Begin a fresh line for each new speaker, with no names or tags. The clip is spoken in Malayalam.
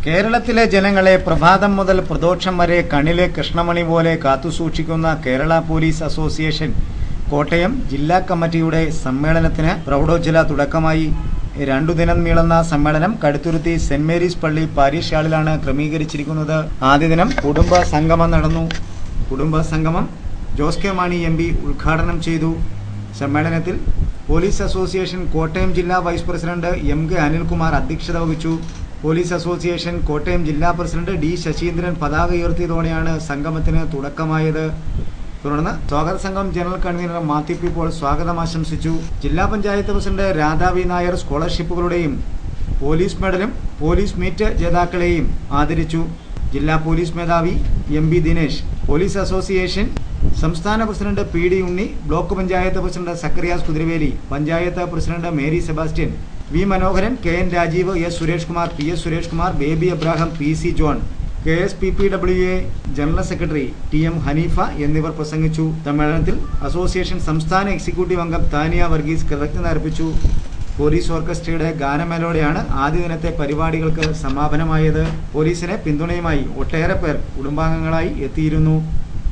കേരളത്തിലെ ജനങ്ങളെ പ്രഭാതം മുതൽ പ്രദോഷം വരെ കണ്ണിലെ കൃഷ്ണമണി പോലെ കാത്തുസൂക്ഷിക്കുന്ന കേരള പോലീസ് അസോസിയേഷൻ കോട്ടയം ജില്ലാ കമ്മിറ്റിയുടെ സമ്മേളനത്തിന് പ്രൗഢോജ്വല തുടക്കമായി. 2 ദിനം നീളുന്ന സമ്മേളനം കടുത്തുരുത്തി സെന്റ് മേരീസ് പള്ളി പാരിഷ് ഹാളിലാണ് ക്രമീകരിച്ചിരിക്കുന്നത്. ആദ്യ ദിനം കുടുംബ സംഗമം നടന്നു. കുടുംബ സംഗമം ജോസ് കെ മാണി MP ഉദ്ഘാടനം ചെയ്തു. സമ്മേളനത്തിൽ പോലീസ് അസോസിയേഷൻ കോട്ടയം ജില്ലാ വൈസ് പ്രസിഡന്റ് MK അനിൽകുമാർ അധ്യക്ഷത വഹിച്ചു. പോലീസ് അസോസിയേഷൻ കോട്ടയം ജില്ലാ പ്രസിഡന്റ് D ശശീന്ദ്രൻ പതാക ഉയർത്തിയതോടെയാണ് സംഗമത്തിന് തുടക്കമായത്. തുടർന്ന് സ്വാഗത സംഘം general convener Mathew P Paul സ്വാഗതം ആശംസിച്ചു. ജില്ലാ പഞ്ചായത്ത് പ്രസിഡന്റ് രാധാ വി നായർ സ്കോളർഷിപ്പുകളുടെയും പോലീസ് മെഡലും പോലീസ് മീറ്റ് ജേതാക്കളെയും ആദരിച്ചു. ജില്ലാ പോലീസ് മേധാവി MB ദിനേശ്, പോലീസ് അസോസിയേഷൻ സംസ്ഥാന president PD Unni, block panchayat president Zacharias Kuthiraveli, panchayat president Mary Sebastian, V Manoharan, KN Rajeev, S Suresh Kumar, PS Suresh Kumar, Baby Abraham, PC John, KSPPWA general secretary TM Haneefa എന്നിവർ പ്രസംഗിച്ചു. സമ്മേളനത്തിൽ അസോസിയേഷൻ സംസ്ഥാന എക്സിക്യൂട്ടീവ് അംഗം താനിയ വർഗീസ് കൃതജ്ഞത അർപ്പിച്ചു. പോലീസ് ഓർക്കസ്ട്രയുടെ ഗാനമേളയോടെയാണ് ആദ്യ ദിനത്തെ പരിപാടികൾക്ക് സമാപനമായത്. പോലീസിന് പിന്തുണയുമായി ഒട്ടേറെ പേർ കുടുംബാംഗങ്ങളായി എത്തിയിരുന്നു.